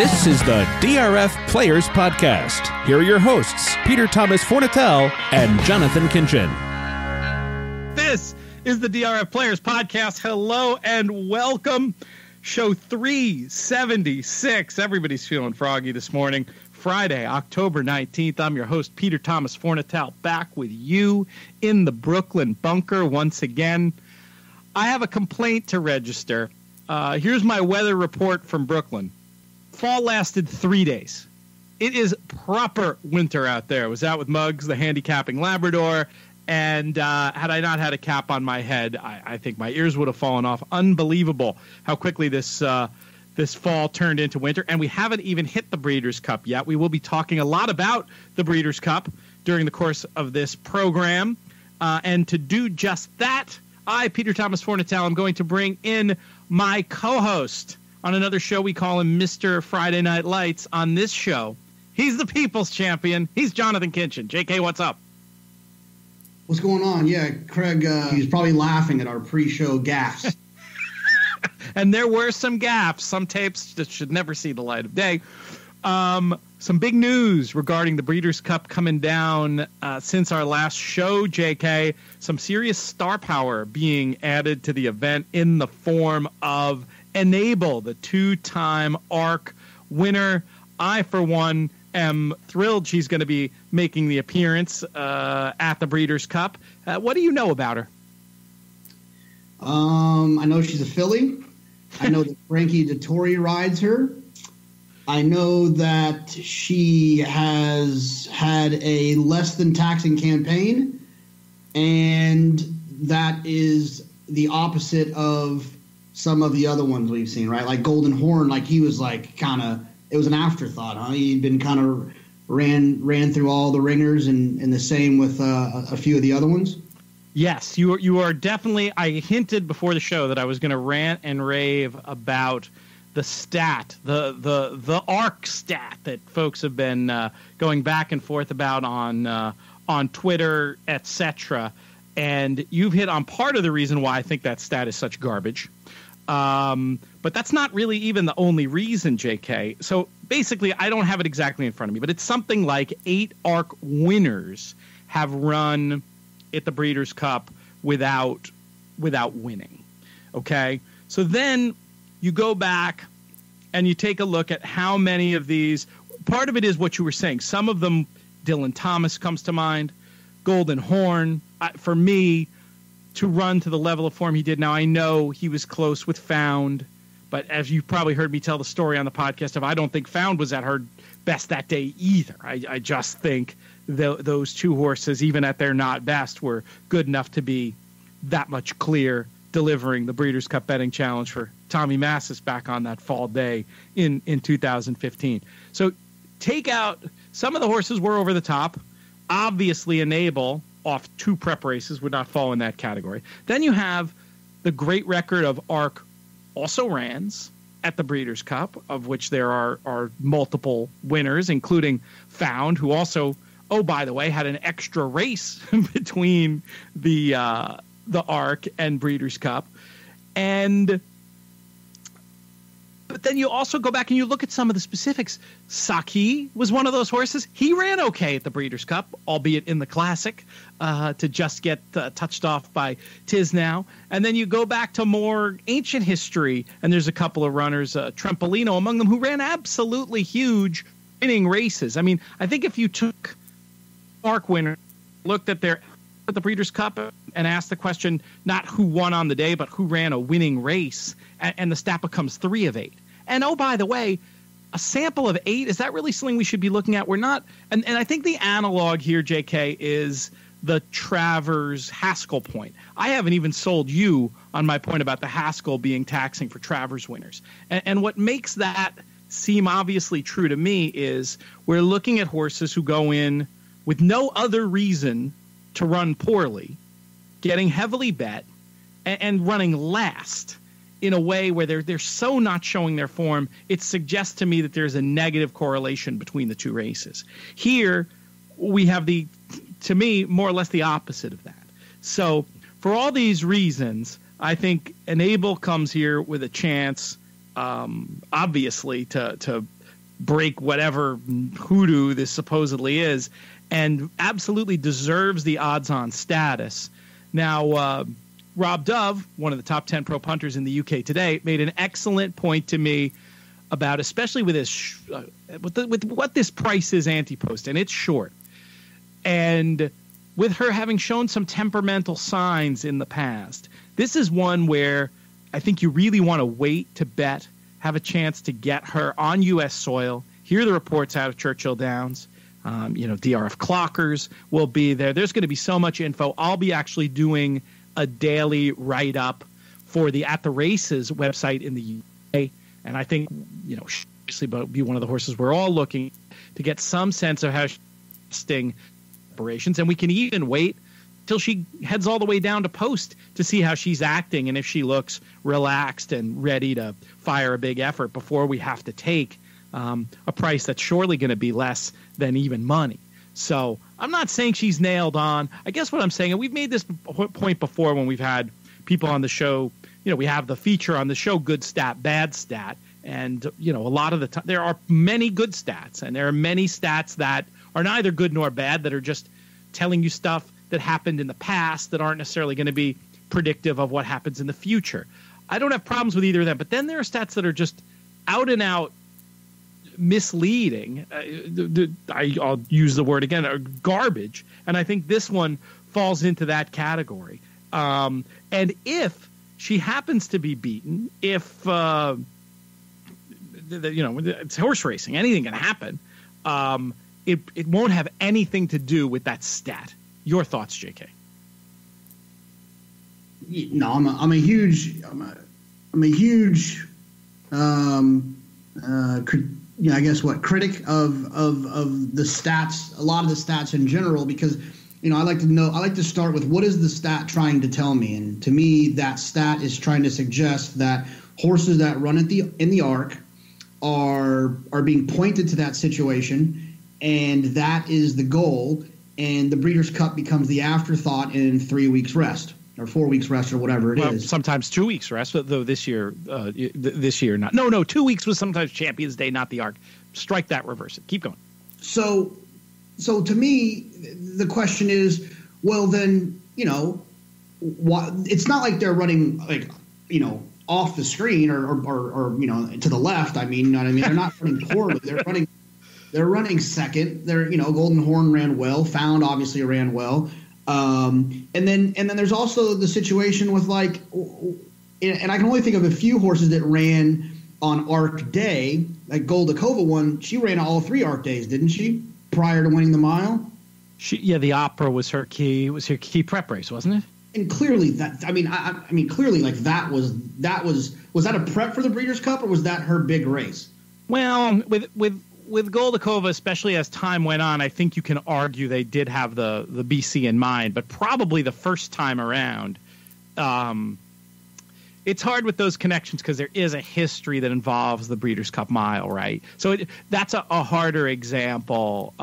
This is the DRF Players Podcast. Here are your hosts, Peter Thomas Fornatel and Jonathan Kinchin. This is the DRF Players Podcast. Hello and welcome. Show 376. Everybody's feeling froggy this morning. Friday, October 19th. I'm your host, Peter Thomas Fornatel, back with you in the Brooklyn bunker once again. I have a complaint to register. Here's my weather report from Brooklyn. Fall lasted 3 days. It is proper winter out there. I was out with Muggs, the handicapping Labrador, and had I not had a cap on my head, I think my ears would have fallen off. Unbelievable how quickly this fall turned into winter, and we haven't even hit the Breeders' Cup yet. We will be talking a lot about the Breeders' Cup during the course of this program, and to do just that, I, Peter Thomas Fornatel, am going to bring in my co-host on another show. We call him Mr. Friday Night Lights. On this show, he's the people's champion. He's Jonathan Kinchin. JK, what's up? What's going on? Yeah, Craig, he's probably laughing at our pre-show gaffes. And there were some gaffes, some tapes that should never see the light of day. Some big news regarding the Breeders' Cup coming down since our last show, JK. Some serious star power being added to the event in the form of Enable, the two-time ARC winner. I, for one, am thrilled she's going to be making the appearance at the Breeders' Cup. What do you know about her? I know she's a filly. I know that Frankie Dettori rides her. I know that she has had a less than taxing campaign, and that is the opposite of some of the other ones we've seen, right? Like Golden Horn, like he was like kind of, it was an afterthought, huh? He'd been kind of ran through all the ringers, and the same with a few of the other ones. Yes, you are definitely. I hinted before the show that I was going to rant and rave about the stat, the ARC stat that folks have been going back and forth about on Twitter, etc. And you've hit on part of the reason why I think that stat is such garbage. But that's not really even the only reason, JK. So basically, I don't have it exactly in front of me, but it's something like 8 ARC winners have run at the Breeders' Cup without winning. Okay? So then you go back and you take a look at how many of these. Part of it is what you were saying. Some of them, Dylan Thomas comes to mind, Golden Horn. For me, to run to the level of form he did. Now, I know he was close with Found, but as you've probably heard me tell the story on the podcast, I don't think Found was at her best that day either. I just think those two horses, even at their not best, were good enough to be that much clear, delivering the Breeders' Cup betting challenge for Tommy Massis back on that fall day in 2015. So take out some of the horses were over the top. Obviously, Enable off 2 prep races would not fall in that category. Then you have the great record of ARC also rans at the Breeders' Cup, of which there are multiple winners, including Found, who also, oh, by the way, had an extra race between the ARC and Breeders' Cup. But then you also go back and you look at some of the specifics. Saki was one of those horses. He ran okay at the Breeders' Cup, albeit in the Classic, to just get touched off by Tisnow. And then you go back to more ancient history, and there's a couple of runners, Trempolino among them, who ran absolutely huge winning races. I mean, I think if you took ARC winner, looked at the Breeders' Cup and asked the question, not who won on the day, but who ran a winning race, and the stat becomes 3 of 8. And oh, by the way, a sample of 8, is that really something we should be looking at? We're not, and I think the analog here, JK, is the Travers Haskell point. I haven't even sold you on my point about the Haskell being taxing for Travers winners. And what makes that seem obviously true to me is we're looking at horses who go in with no other reason to run poorly, getting heavily bet, and running last in a way where they're so not showing their form, it suggests to me that there's a negative correlation between the two races. Here, we have to me, more or less the opposite of that. So for all these reasons, I think Enable comes here with a chance, obviously, to break whatever hoodoo this supposedly is, and absolutely deserves the odds-on status. Now, Rob Dove, one of the top 10 pro punters in the UK today, made an excellent point to me about, especially with this, with what this price is anti-post, and it's short. And with her having shown some temperamental signs in the past, this is one where I think you really want to wait to bet, have a chance to get her on U.S. soil, hear the reports out of Churchill Downs. DRF clockers will be there. There's going to be so much info. I'll be actually doing a daily write-up for the At the Races website in the UK. And I think, obviously, but be one of the horses we're all looking to get some sense of how she's testing operations. And we can even wait till she heads all the way down to post to see how she's acting and if she looks relaxed and ready to fire a big effort before we have to take a price that's surely going to be less than even money. So I'm not saying she's nailed on. I guess what I'm saying, and we've made this point before when we've had people on the show, we have the feature on the show, good stat, bad stat. And, a lot of the time there are many good stats, and there are many stats that are neither good nor bad, that are just telling you stuff that happened in the past that aren't necessarily going to be predictive of what happens in the future. I don't have problems with either of them. But then there are stats that are just out and out misleading. I'll use the word again, garbage. And I think this one falls into that category. And if she happens to be beaten, if it's horse racing, anything can happen. It won't have anything to do with that stat. Your thoughts, JK? No, I'm a huge I guess critic of the stats, a lot of the stats in general, because I like to start with what is the stat trying to tell me, and to me that stat is trying to suggest that horses that run in the ARC are being pointed to that situation, and that is the goal, and the Breeders' Cup becomes the afterthought in 3 weeks rest or 4 weeks rest or whatever it is. Sometimes 2 weeks rest, though this year not. No, 2 weeks was sometimes Champions Day, not the ARC. Strike that, reverse it. Keep going. So to me, the question is, well, then, it's not like they're running off the screen or to the left. I mean, They're not running poorly. They're running second. They're, Golden Horn ran well. Found obviously ran well. And then there's also the situation with and I can only think of a few horses that ran on ARC day, like Goldakova won. She ran all 3 ARC days, didn't she? Prior to winning the mile. The Opera was her key. It was her key prep race, wasn't it? And clearly that, clearly that was that a prep for the Breeders' Cup, or was that her big race? Well, with Goldakova, especially as time went on, I think you can argue they did have the BC in mind, but probably the first time around, it's hard with those connections because there is a history that involves the Breeders' Cup Mile, right? So that's a harder example.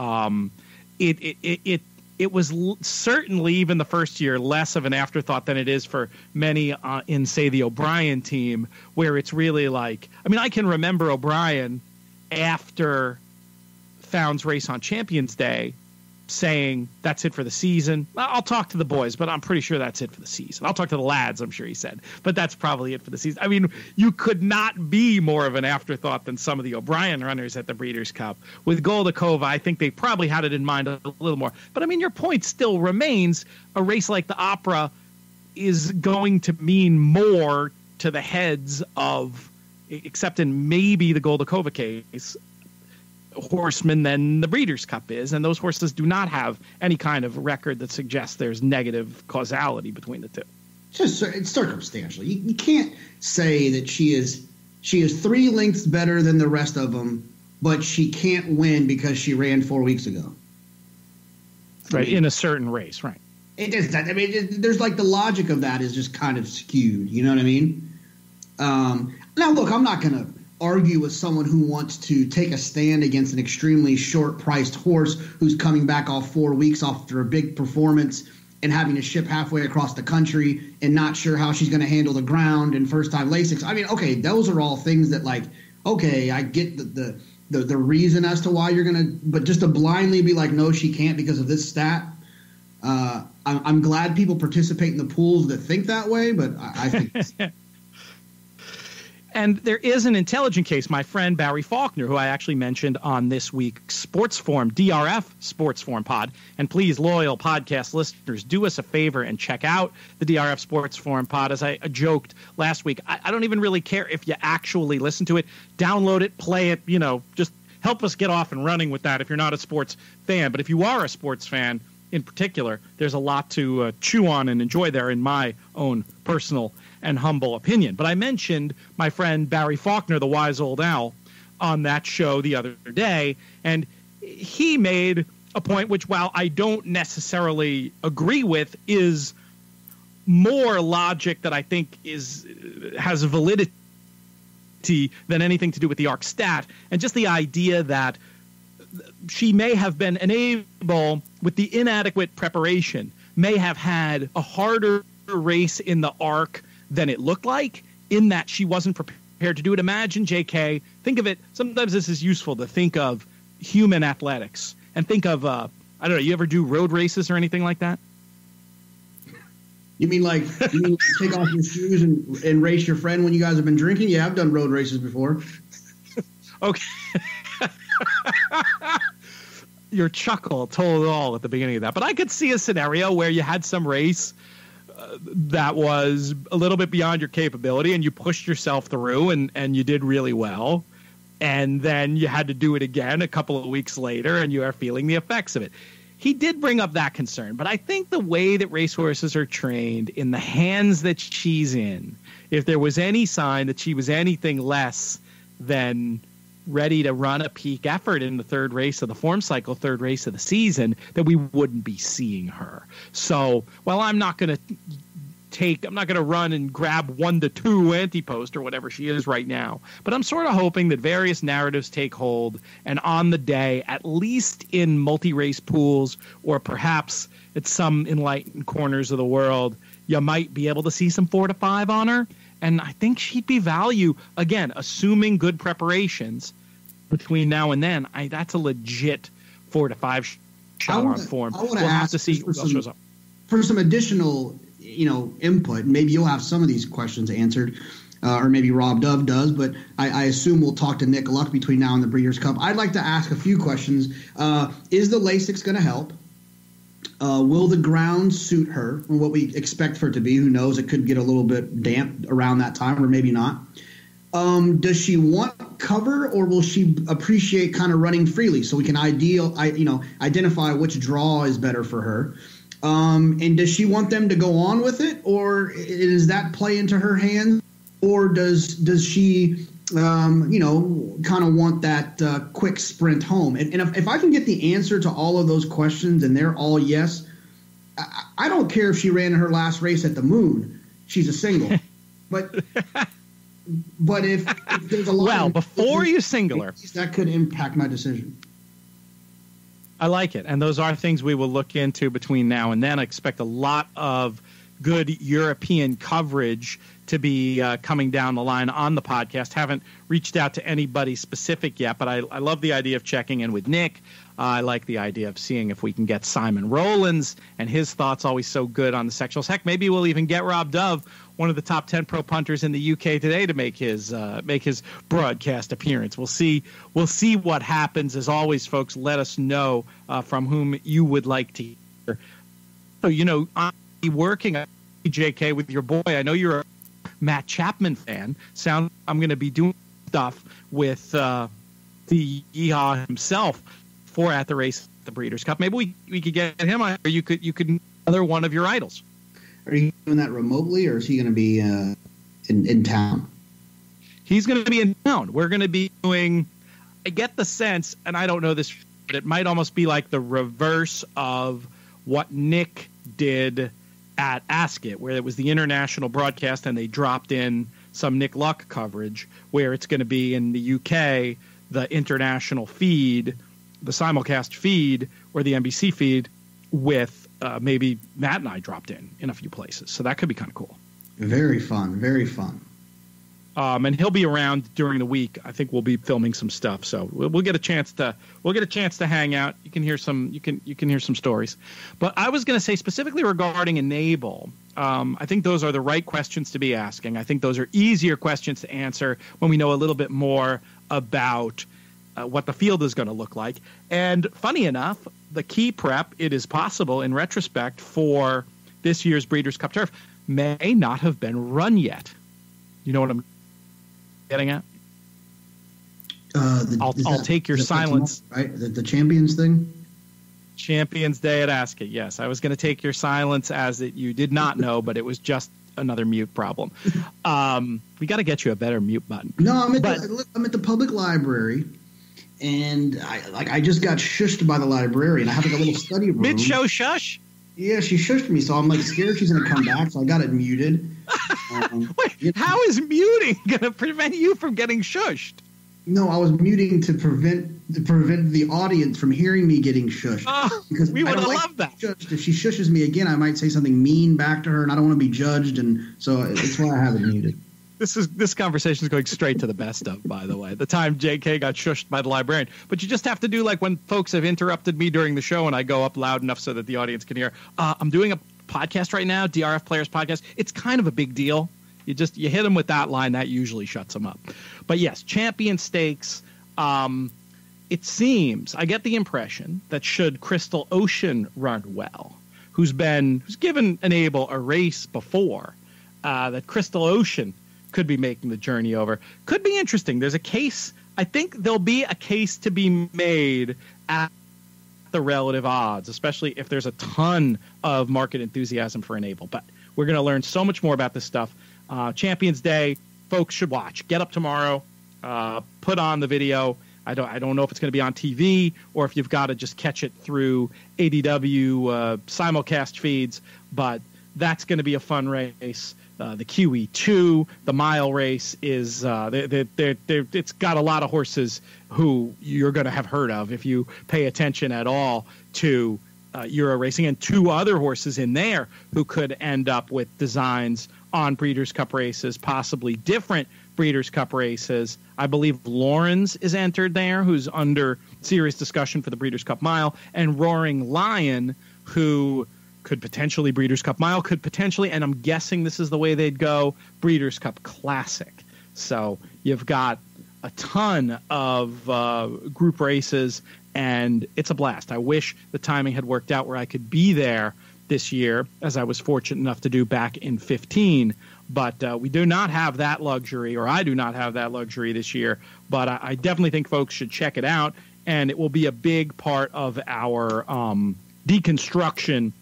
It was certainly, even the first year, less of an afterthought than it is for many in, say, the O'Brien team, where it's really I can remember O'Brien after Found's race on Champions Day saying, that's it for the season. I'll talk to the boys, but I'm pretty sure that's it for the season. I'll talk to the lads, I'm sure he said, but that's probably it for the season. I mean, you could not be more of an afterthought than some of the O'Brien runners at the Breeders' Cup. With Goldakova, I think they probably had it in mind a little more. But, your point still remains. A race like the Opera is going to mean more to the heads of, except in maybe the Goldakova case, horsemen than the Breeders' Cup is, and those horses do not have any kind of record that suggests there's negative causality between the two. It's circumstantial. You can't say that she is 3 lengths better than the rest of them, but she can't win because she ran 4 weeks ago. Right, in a certain race, right. It is. There's the logic of that is just kind of skewed. You know what I mean? Now, look, I'm not going to argue with someone who wants to take a stand against an extremely short-priced horse who's coming back off 4 weeks after a big performance and having to ship halfway across the country and not sure how she's going to handle the ground and first-time Lasix. Okay, those are all things that, okay, I get the the reason as to why you're going to, but just to blindly be like, no, she can't because of this stat. I'm glad people participate in the pools that think that way, but I think. And there is an intelligent case. My friend Barry Faulkner, who I actually mentioned on this week's Sports Forum, DRF Sports Forum pod. And please, loyal podcast listeners, do us a favor and check out the DRF Sports Forum pod. As I joked last week, I don't even really care if you actually listen to it. Download it, play it, just help us get off and running with that if you're not a sports fan. But if you are a sports fan in particular, there's a lot to chew on and enjoy there in my own personal and humble opinion. But I mentioned my friend Barry Faulkner, the wise old owl, on that show the other day, and he made a point which, while I don't necessarily agree with, is more logic that I think has validity than anything to do with the ARC stat, and just the idea that she may have been unable, with the inadequate preparation, may have had a harder race in the ARC than it looked like, in that she wasn't prepared to do it. Imagine, JK, think of it, sometimes this is useful to think of human athletics, and think of, I don't know, you ever do road races or anything like that? You mean like take off your shoes and race your friend when you guys have been drinking? Yeah, I've done road races before. Okay. Your chuckle told it all at the beginning of that. But I could see a scenario where you had some race that was a little bit beyond your capability, and you pushed yourself through, and you did really well. And then you had to do it again a couple of weeks later, and you are feeling the effects of it. He did bring up that concern, but I think the way that racehorses are trained, in the hands that she's in, if there was any sign that she was anything less than ready to run a peak effort in the third race of the form cycle, third race of the season, that we wouldn't be seeing her. So while I'm not going to run and grab 1 to 2 anti-post or whatever she is right now, but I'm sort of hoping that various narratives take hold, and on the day, at least in multi-race pools, or perhaps at some enlightened corners of the world, you might be able to see some 4 to 5 on her. And I think she'd be value, again, assuming good preparations between now and then. That's a legit 4 to 5 shot on form. I want to ask, to see who else shows up. For some additional, input. Maybe you'll have some of these questions answered, or maybe Rob Dove does. But I assume we'll talk to Nick Luck between now and the Breeders' Cup. I'd like to ask a few questions. Is the Lasix going to help? Will the ground suit her, or what we expect for it to be? Who knows? It could get a little bit damp around that time, or maybe not. Does she want cover, or will she appreciate kind of running freely so we can identify which draw is better for her? And does she want them to go on with it, or does that play into her hands, or does she kind of want that quick sprint home? And if I can get the answer to all of those questions and they're all yes, I don't care if she ran her last race at the Moon. She's a single. But if there's a lot well, before you single her, that could impact my decision. I like it. And those are things we will look into between now and then. I expect a lot of good European coverage to be coming down the line on the podcast. Haven't reached out to anybody specific yet, but I love the idea of checking in with Nick. I like the idea of seeing if we can get Simon Rowlands and his thoughts, always so good on the sectionals. Heck, maybe we'll even get Rob Dove, one of the top 10 pro punters in the UK today, to make his broadcast appearance. We'll see what happens. As always, folks, let us know from whom you would like to hear. So, I'm working on JK with your boy. I know you're a Matt Chapman fan. I'm going to be doing stuff with the Yeehaw himself for At the Race at the Breeders' Cup. Maybe we could get him on, or you could another one of your idols. Are you doing that remotely, or is he going to be in town? He's going to be in town. We're going to be doing, I get the sense, and I don't know this, but it might almost be like the reverse of what Nick did at Ascot, where it was the international broadcast and they dropped in some Nick Luck coverage, where it's going to be in the UK, the international feed, the simulcast feed, or the NBC feed, with maybe Matt and I dropped in a few places. So that could be kind of cool. Very fun. Very fun. And he'll be around during the week. I think we'll be filming some stuff, so we'll get a chance to hang out. You can hear some stories. But I was going to say specifically regarding Enable. I think those are the right questions to be asking. I think those are easier questions to answer when we know a little bit more about what the field is going to look like. And funny enough, the key prep, it is possible in retrospect for this year's Breeders' Cup Turf may not have been run yet. You know what I'm getting at? I'll take your silence. Right, the Champions thing? Champions Day at Ascot, yes. I was going to take your silence as that you did not know, but it was just another mute problem. We got to get you a better mute button. No, I'm at the public library, and I just got shushed by the librarian. I have like a little study room. Mid-show shush? Yeah, she shushed me, so I'm like scared she's going to come back, so I got it muted. Wait, how is muting going to prevent you from getting shushed? No, I was muting to prevent the audience from hearing me getting shushed. Because we would have loved that. Shushed. If she shushes me again, I might say something mean back to her, and I don't want to be judged, and so that's why I have it muted. This conversation is going straight to the best of, by the way. The time JK got shushed by the librarian. But you just have to do like when folks have interrupted me during the show and I go up loud enough so that the audience can hear. I'm doing a podcast right now, DRF Players Podcast. It's kind of a big deal. You hit them with that line, that usually shuts them up. But yes, Champion Stakes. It seems, I get the impression that should Crystal Ocean run well, who's given Enable a race before, that Crystal Ocean could be making the journey over. Could be interesting. There's a case. I think there'll be a case to be made at the relative odds, especially if there's a ton of market enthusiasm for Enable. But we're going to learn so much more about this stuff. Champions Day, folks should watch. Get up tomorrow, put on the video. I don't know if it's going to be on TV or if you've got to just catch it through ADW simulcast feeds, but that's going to be a fun race. The QE2, the mile race is it's got a lot of horses who you're going to have heard of if you pay attention at all to Euro racing, and two other horses in there who could end up with designs on Breeders' Cup races, possibly different Breeders' Cup races. I believe Lawrence is entered there, who's under serious discussion for the Breeders' Cup Mile, and Roaring Lion, who could potentially Breeders' Cup Mile, could potentially, and I'm guessing this is the way they'd go, Breeders' Cup Classic. So you've got a ton of group races, and it's a blast. I wish the timing had worked out where I could be there this year, as I was fortunate enough to do back in 2015. But we do not have that luxury, or I do not have that luxury this year. But I definitely think folks should check it out, and it will be a big part of our deconstruction.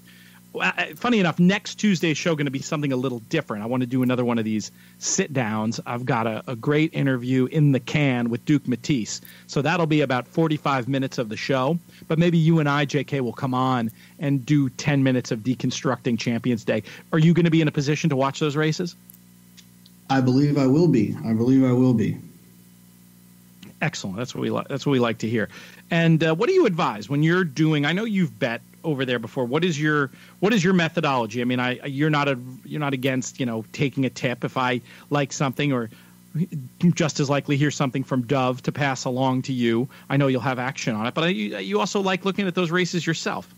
Funny enough, next Tuesday's show going to be something a little different. I want to do another one of these sit-downs. I've got a great interview in the can with Duke Matisse. So that'll be about 45 minutes of the show. But maybe you and I, JK, will come on and do 10 minutes of deconstructing Champions Day. Are you going to be in a position to watch those races? I believe I will be. Excellent. That's what we like to hear. And what do you advise when you're doing? I know you've bet over there before. What is your methodology? I mean, you're not against taking a tip if I like something, or just as likely hear something from Dove to pass along to you. I know you'll have action on it, but you also like looking at those races yourself.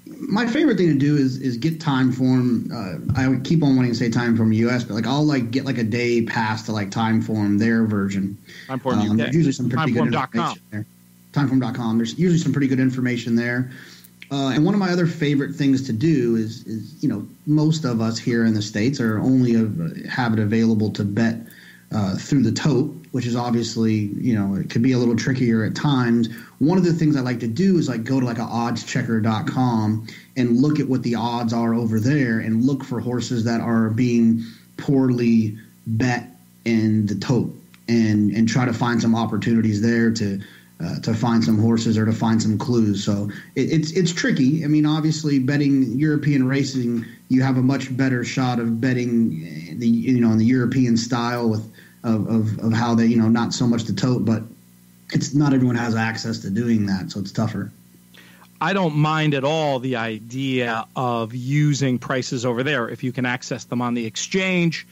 My favorite thing to do is get time form. I would keep on wanting to say time form US, but I'll get a day pass to time form their version. Time form UK. There's usually some pretty good information there. Timeform.com. There's usually some pretty good information there. And one of my other favorite things to do is most of us here in the States are only have it available to bet through the tote, which is obviously, it could be a little trickier at times. One of the things I like to do is go to an oddschecker.com and look at what the odds are over there and look for horses that are being poorly bet in the tote and try to find some opportunities there to find some horses or to find some clues. So it's tricky. I mean, obviously betting European racing, you have a much better shot of betting in the European style of how they, not so much the tote, but it's not everyone has access to doing that. So it's tougher. I don't mind at all the idea of using prices over there if you can access them on the exchange.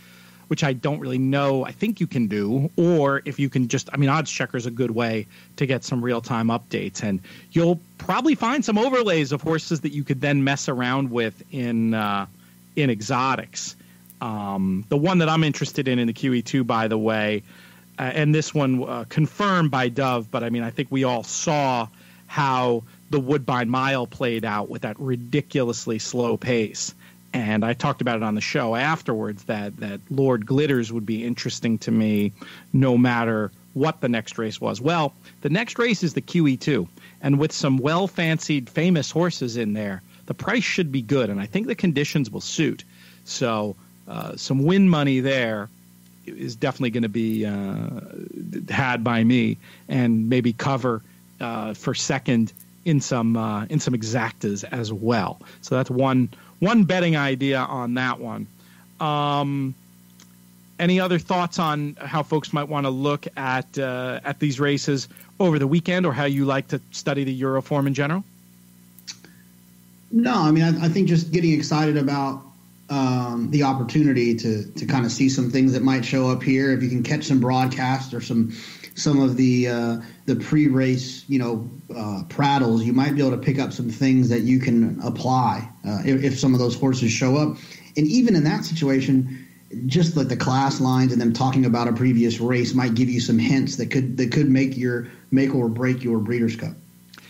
which I don't really know. I think you can do, or if you can just, Odds Checker is a good way to get some real-time updates, and you'll probably find some overlays of horses that you could then mess around with in exotics. The one that I'm interested in the QE2, by the way, and this one confirmed by Dove, but I think we all saw how the Woodbine Mile played out with that ridiculously slow pace. And I talked about it on the show afterwards that Lord Glitters would be interesting to me no matter what the next race was. Well, the next race is the QE2. And with some well-fancied famous horses in there, the price should be good. And I think the conditions will suit. So some win money there is definitely going to be had by me, and maybe cover for second in some exactas as well. So that's one betting idea on that one. Any other thoughts on how folks might want to look at these races over the weekend, or how you like to study the Euroform in general? No, I think just getting excited about the opportunity to kind of see some things that might show up here. If you can catch some broadcasts or some of the pre-race, prattles, you might be able to pick up some things that you can apply if some of those horses show up. And even in that situation, just like the class lines and them talking about a previous race might give you some hints that could make or break your Breeders' Cup.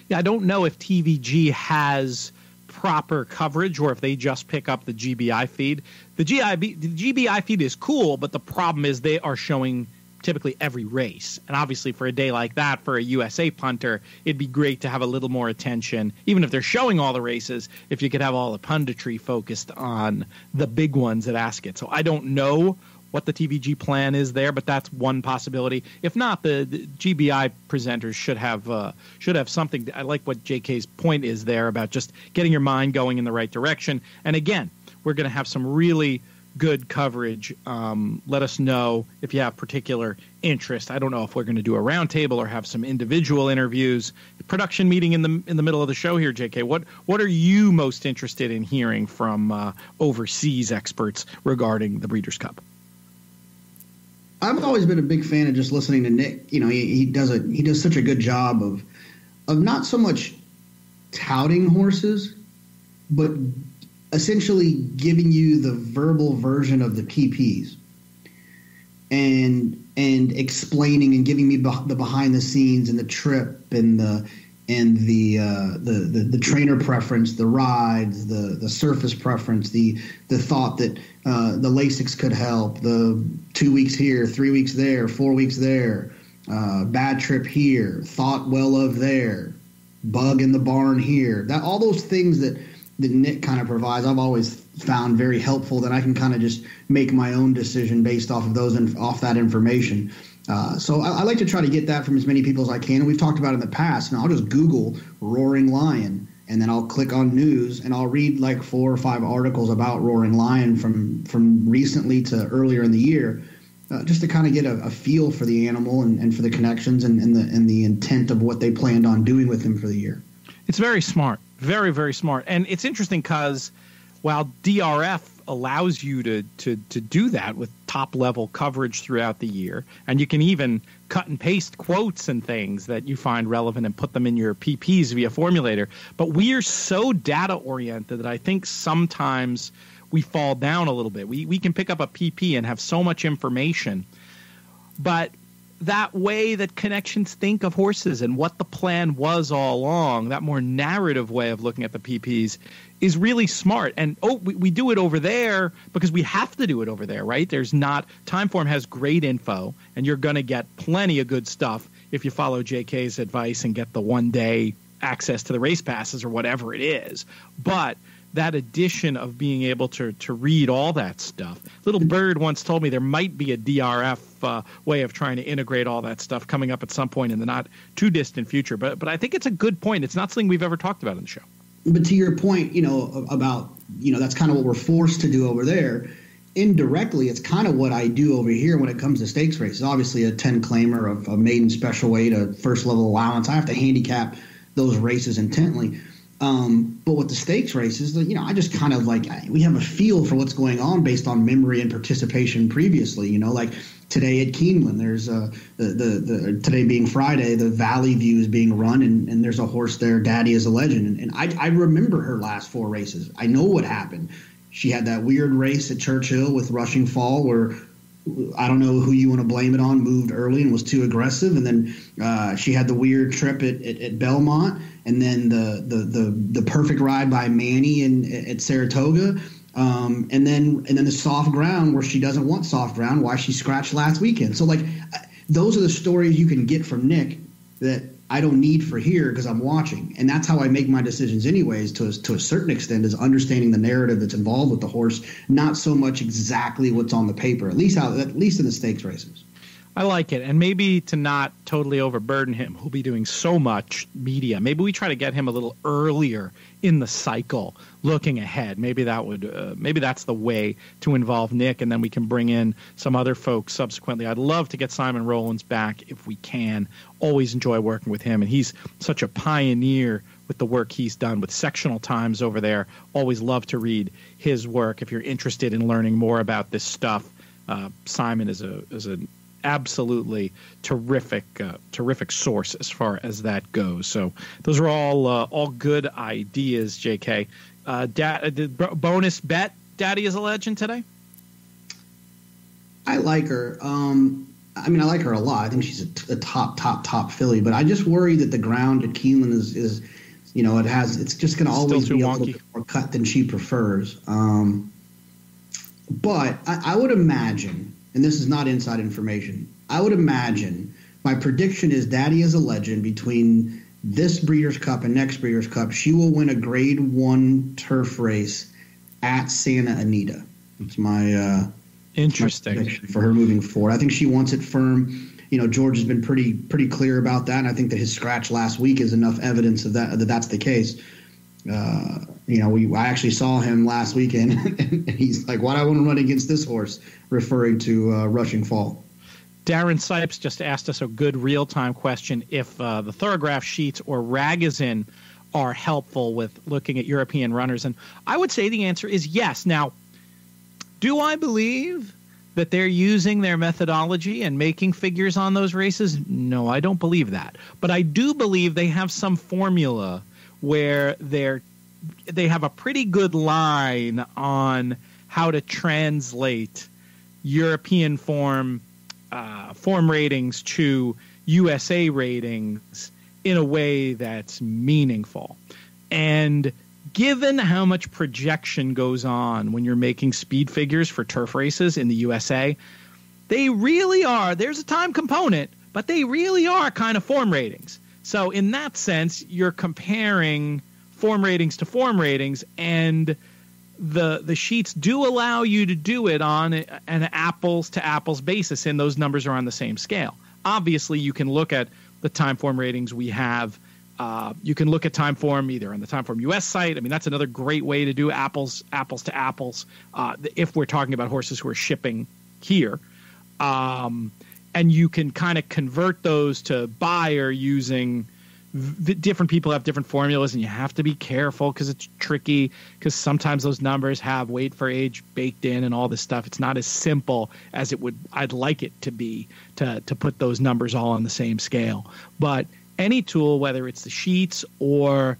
Yeah, I don't know if TVG has proper coverage or if they just pick up the GBI feed. The GBI feed is cool, but the problem is they are showing typically every race. And obviously for a day like that, for a USA punter, it'd be great to have a little more attention, even if they're showing all the races, if you could have all the punditry focused on the big ones at Ascot. So I don't know what the TVG plan is there, but that's one possibility. If not, the GBI presenters should have something. I like what JK's point is there about just getting your mind going in the right direction. And again, we're going to have some really good coverage. Let us know if you have particular interest. I don't know if we're going to do a roundtable or have some individual interviews. The production meeting in the middle of the show here, JK. What are you most interested in hearing from overseas experts regarding the Breeders' Cup? I've always been a big fan of just listening to Nick. He does such a good job of not so much touting horses, but essentially giving you the verbal version of the PPs and explaining and giving me the behind the scenes and the trip and the trainer preference, the rides, the surface preference, the thought that the Lasix could help, the 2 weeks here, 3 weeks there, 4 weeks there, bad trip here, thought well of there, bug in the barn here. That all those things that Nick kind of provides, I've always found very helpful. That I can kind of just make my own decision based off of those and off that information. So I like to try to get that from as many people as I can. And we've talked about it in the past. And I'll just Google Roaring Lion, and then I'll click on news, and I'll read like 4 or 5 articles about Roaring Lion from recently to earlier in the year, just to kind of get a feel for the animal and for the connections and the intent of what they planned on doing with him for the year. It's very smart. Very, very smart. And it's interesting because while DRF allows you to do that with top-level coverage throughout the year, and you can even cut and paste quotes and things that you find relevant and put them in your PPs via Formulator, but we are so data-oriented that I think sometimes we fall down a little bit. We can pick up a PP and have so much information, but that way that connections think of horses and what the plan was all along, that more narrative way of looking at the PPs is really smart. And we do it over there because we have to do it over there, right? Timeform has great info, and you're going to get plenty of good stuff if you follow JK's advice and get the 1 day access to the race passes or whatever it is. But that addition of being able to read all that stuff. Little Bird once told me there might be a DRF way of trying to integrate all that stuff coming up at some point in the not too distant future. But I think it's a good point. It's not something we've ever talked about in the show. But to your point, about, that's kind of what we're forced to do over there. Indirectly, it's kind of what I do over here when it comes to stakes races. Obviously, a 10 claimer of a maiden special weight, a first level allowance. I have to handicap those races intently. But with the stakes races, I just kind of we have a feel for what's going on based on memory and participation previously. Like today at Keeneland, there's the today being Friday, the Valley View is being run, and there's a horse there, Daddy is a Legend, and I remember her last 4 races. I know what happened. She had that weird race at Churchill with Rushing Fall where I don't know who you want to blame it on, moved early and was too aggressive, and then she had the weird trip at Belmont, and then the perfect ride by Manny at Saratoga, and then the soft ground where she doesn't want soft ground, why she scratched last weekend. So those are the stories you can get from Nick that I don't need for here because I'm watching, and that's how I make my decisions anyways. To a certain extent, is understanding the narrative that's involved with the horse, not so much exactly what's on the paper. At least in the stakes races. I like it, and maybe to not totally overburden him, who'll be doing so much media. Maybe we try to get him a little earlier in the cycle, looking ahead. Maybe that's the way to involve Nick, and then we can bring in some other folks subsequently. I'd love to get Simon Rowlands back if we can. Always enjoy working with him, and he's such a pioneer with the work he's done with sectional times over there. Always love to read his work. If you're interested in learning more about this stuff, Simon is an absolutely terrific source as far as that goes. So those are all good ideas, JK. Bonus bet, Daddy is a Legend today? I like her. I like her a lot. I think she's a top filly, but I just worry that the ground at Keeneland is it's just going to always be a little bit more cut than she prefers. But I would imagine, and this is not inside information, I would imagine my prediction is Daddy is a Legend between this Breeders' Cup and next Breeders' Cup. She will win a Grade 1 turf race at Santa Anita. It's my interesting prediction for her moving forward. I think she wants it firm. George has been pretty clear about that, and I think that his scratch last week is enough evidence of that's the case. I actually saw him last weekend, and he's like, "Why do I want to run against this horse?" Referring to Rushing Fall. Darren Sipes just asked us a good real-time question: if the Thorograph sheets or Ragozin are helpful with looking at European runners, and I would say the answer is yes. Now, do I believe that they're using their methodology and making figures on those races? No, I don't believe that. But I do believe they have some formula where they have a pretty good line on how to translate European form ratings to USA ratings in a way that's meaningful. And given how much projection goes on when you're making speed figures for turf races in the USA, they really are. There's a time component, but they really are kind of form ratings. So in that sense, you're comparing form ratings to form ratings, and the sheets do allow you to do it on an apples-to-apples basis, and those numbers are on the same scale. Obviously, you can look at the time form ratings we have. You can look at time form either on the time form US site. I mean, that's another great way to do apples to apples if we're talking about horses who are shipping here. And you can kind of convert those to Bayer using different people have different formulas, and you have to be careful because it's tricky because sometimes those numbers have weight for age baked in and all this stuff. It's not as simple as I'd like it to be to put those numbers all on the same scale. But any tool, whether it's the sheets or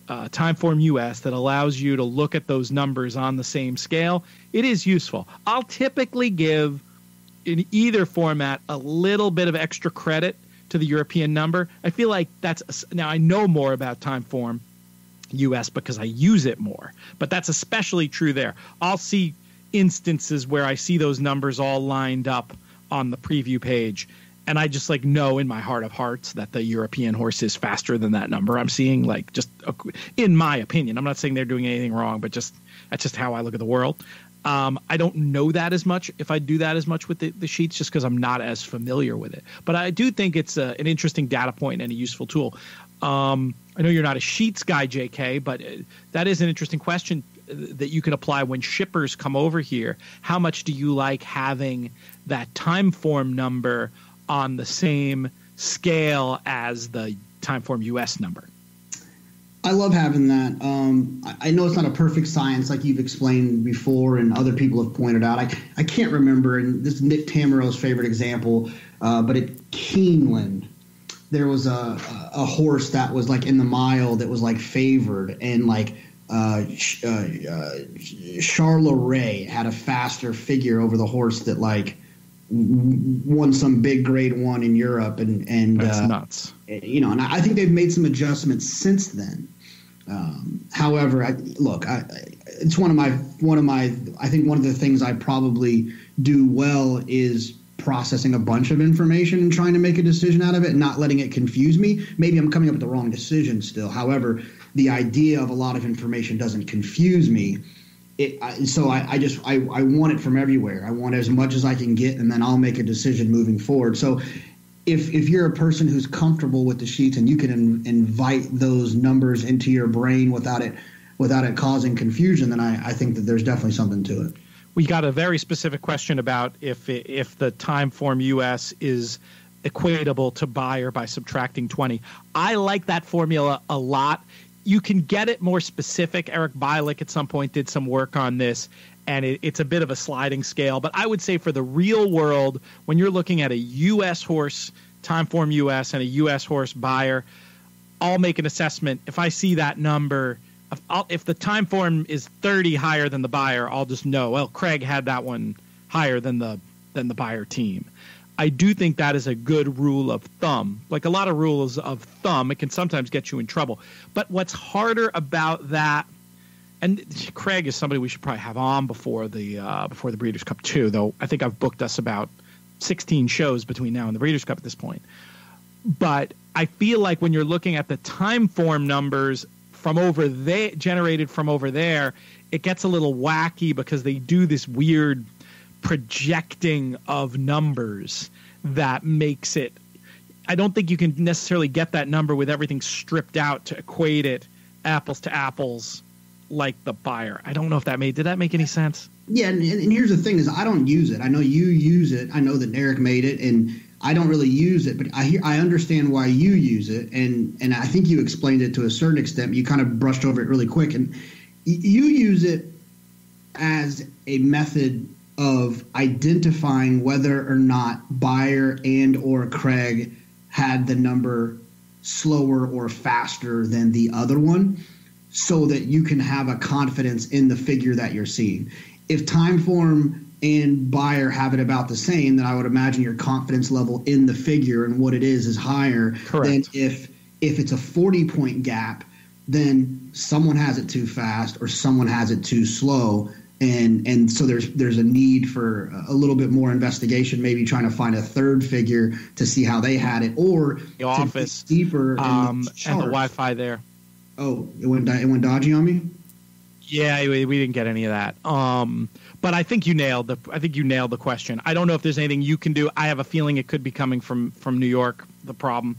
Timeform US, that allows you to look at those numbers on the same scale, it is useful. I'll typically give, in either format, a little bit of extra credit to the European number. I feel like now I know more about Timeform US because I use it more, but that's especially true there. I'll see instances where I see those numbers all lined up on the preview page, and I just know in my heart of hearts that the European horse is faster than that number I'm seeing, in my opinion. I'm not saying they're doing anything wrong, but that's just how I look at the world. I don't know that as much if I do that as much with the sheets, just because I'm not as familiar with it. But I do think it's an interesting data point and a useful tool. I know you're not a sheets guy, JK, but that is an interesting question that you can apply when shippers come over here. How much do you like having that Timeform number on the same scale as the Timeform US number? I love having that. I know it's not a perfect science like you've explained before and other people have pointed out. I can't remember, and this is Nick Tamero's favorite example, but at Keeneland, there was a horse that was like in the mile that was like favored, and like Charleroi had a faster figure over the horse that like won some big grade one in Europe, and that's nuts. And I think they've made some adjustments since then. However, it's one of my. I think one of the things I probably do well is processing a bunch of information and trying to make a decision out of it, and not letting it confuse me. Maybe I'm coming up with the wrong decision still. However, the idea of a lot of information doesn't confuse me. So I want it from everywhere. I want as much as I can get, and then I'll make a decision moving forward. So if you're a person who's comfortable with the sheets and you can invite those numbers into your brain without it causing confusion, then I think that there's definitely something to it. We got a very specific question about if the Timeform US is equatable to Bayer by subtracting 20. I like that formula a lot. You can get it more specific. Eric Bialik at some point did some work on this, and it's a bit of a sliding scale. But I would say for the real world, when you're looking at a U.S. horse, Timeform US, and a U.S. horse Bayer, I'll make an assessment. If I see that number, if the Timeform is 30 higher than the Bayer, I'll just know, well, Craig had that one higher than the Bayer team. I do think that is a good rule of thumb. Like a lot of rules of thumb, it can sometimes get you in trouble. But what's harder about that, and Craig is somebody we should probably have on before the Breeders' Cup too, though I think I've booked us about 16 shows between now and the Breeders' Cup at this point. But I feel like when you're looking at the Timeform numbers from over there, generated from over there, it gets a little wacky because they do this weird projecting of numbers that makes it. I don't think you can necessarily get that number with everything stripped out to equate it apples to apples like the Bayer. I don't know if did that make any sense? Yeah, and here's the thing is I don't use it. I know you use it. I know that Eric made it, and I don't really use it, but I understand why you use it, and I think you explained it to a certain extent. You kind of brushed over it really quick, and you use it as a method of identifying whether or not Bayer and or Craig had the number slower or faster than the other one, so that you can have a confidence in the figure that you're seeing. If Timeform and Bayer have it about the same, then I would imagine your confidence level in the figure and what it is higher. Correct. Than if it's a 40-point gap, then someone has it too fast or someone has it too slow. And so there's a need for a little bit more investigation, maybe trying to find a third figure to see how they had it, or the office deeper and the Wi-Fi there. Oh, it went dodgy on me. Yeah, we didn't get any of that. But I think you nailed the question. I don't know if there's anything you can do. I have a feeling it could be coming from New York. The problem.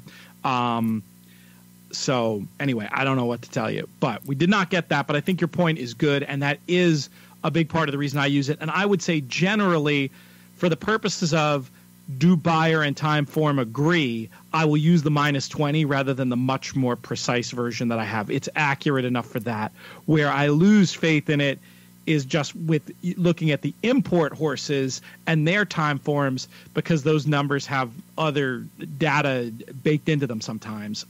So anyway, I don't know what to tell you, but we did not get that. But I think your point is good, and that is a big part of the reason I use it. And I would say generally, for the purposes of do Bayer and Timeform agree, I will use the -20 rather than the much more precise version that I have. It's accurate enough for that. Where I lose faith in it is just with looking at the import horses and their Timeforms, because those numbers have other data baked into them sometimes.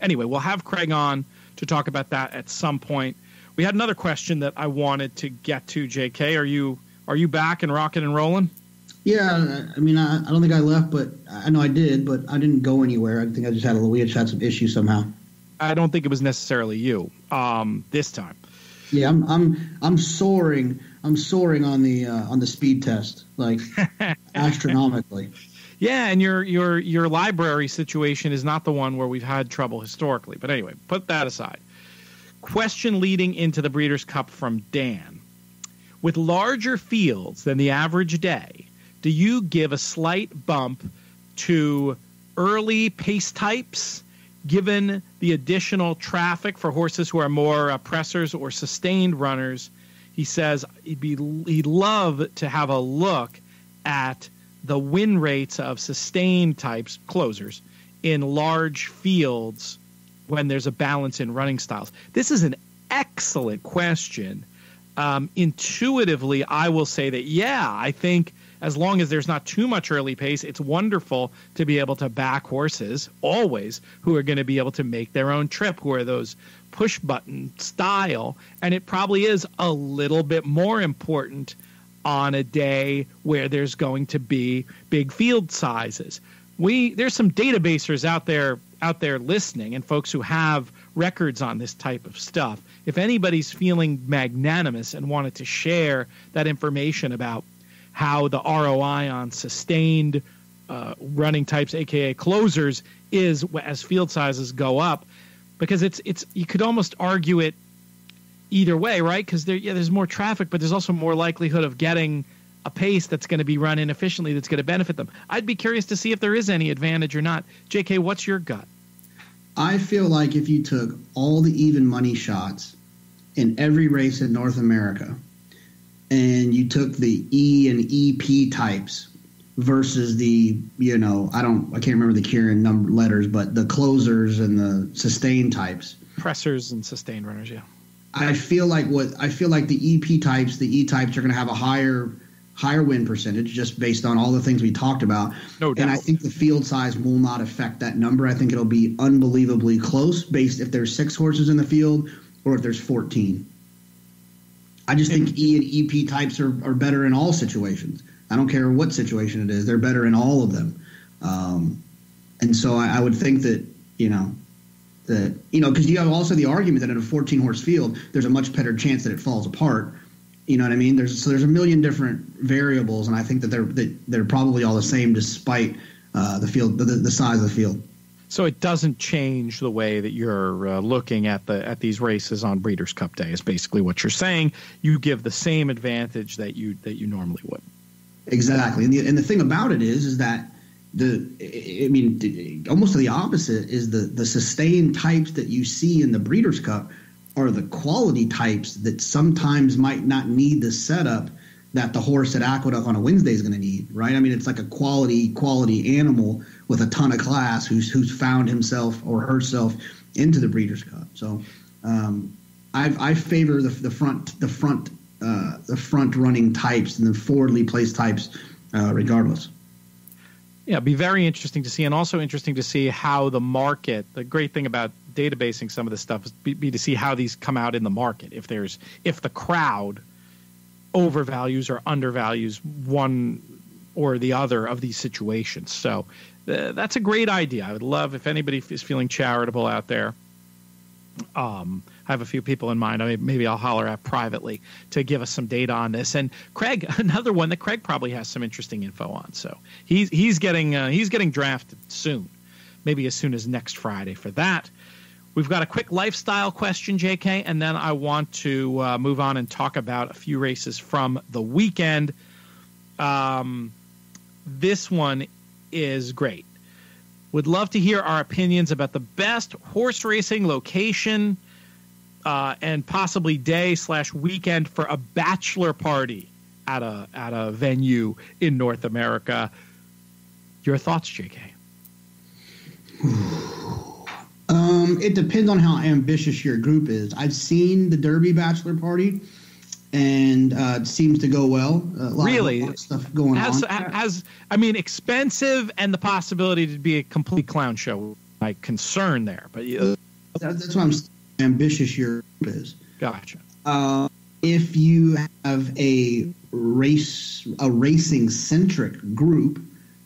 Anyway, we'll have Craig on to talk about that at some point. We had another question that I wanted to get to, JK. Are you back and rocking and rolling? Yeah, I mean, I don't think I left, but I know I did, but I didn't go anywhere. I think I just we had some issues somehow. I don't think it was necessarily you this time. Yeah, I'm soaring. I'm soaring on the speed test, like astronomically. Yeah, and your library situation is not the one where we've had trouble historically. But anyway, put that aside. Question leading into the Breeders' Cup from Dan. With larger fields than the average day, do you give a slight bump to early pace types, given the additional traffic for horses who are more pressers or sustained runners? He says he'd love to have a look at the win rates of sustained types, closers, in large fields when there's a balance in running styles? This is an excellent question. Intuitively, I will say that, yeah, I think as long as there's not too much early pace, it's wonderful to be able to back horses always who are going to be able to make their own trip, who are those push button style. And it probably is a little bit more important on a day where there's going to be big field sizes. There's some databasers out there listening, and folks who have records on this type of stuff. If anybody's feeling magnanimous and wanted to share that information about how the ROI on sustained running types, aka closers, is as field sizes go up, because it's you could almost argue it either way, right? Because there's more traffic, but there's also more likelihood of getting a pace that's going to be run inefficiently that's going to benefit them. I'd be curious to see if there is any advantage or not. JK, what's your gut? I feel like if you took all the even money shots in every race in North America and you took the E and EP types versus the, I can't remember the Kieran number letters, but the closers and the sustained types. Pressers and sustained runners, yeah. I feel like the EP types, the E types are going to have a higher win percentage just based on all the things we talked about. No doubt. And I think the field size will not affect that number. I think it'll be unbelievably close based if there's 6 horses in the field or if there's 14. I just think E and EP types are better in all situations. I don't care what situation it is. They're better in all of them. And so I would think that, because you have also the argument that in a 14-horse field, there's a much better chance that it falls apart. You know what I mean? There's a million different variables, and I think that they're probably all the same despite the field, the size of the field. So it doesn't change the way that you're looking at these races on Breeders' Cup Day. Is basically what you're saying. You give the same advantage that you normally would. Exactly, and the thing about it is that almost the opposite is the sustained types that you see in the Breeders' Cup are the quality types that sometimes might not need the setup that the horse at Aqueduct on a Wednesday is going to need, right? I mean, it's like a quality animal with a ton of class who's found himself or herself into the Breeders' Cup. So I favor the front running types and the forwardly placed types regardless. Yeah, it'd be very interesting to see, and also interesting to see how the market. The great thing about databasing some of this stuff is be to see how these come out in the market. If the crowd overvalues or undervalues one or the other of these situations. So that's a great idea. I would love if anybody is feeling charitable out there. I have a few people in mind. Maybe I'll holler at privately to give us some data on this. And Craig, another one that Craig probably has some interesting info on. So he's getting drafted soon, maybe as soon as next Friday for that. We've got a quick lifestyle question, JK, and then I want to move on and talk about a few races from the weekend. This one is great. Would love to hear our opinions about the best horse racing location and possibly day/weekend for a bachelor party at a venue in North America. Your thoughts, JK? It depends on how ambitious your group is. I've seen the Derby bachelor party, and it seems to go well. A lot of stuff going on. Expensive and the possibility to be a complete clown show. My concern there, but that's what I'm saying. Ambitious your group is. Gotcha. If you have a racing centric group,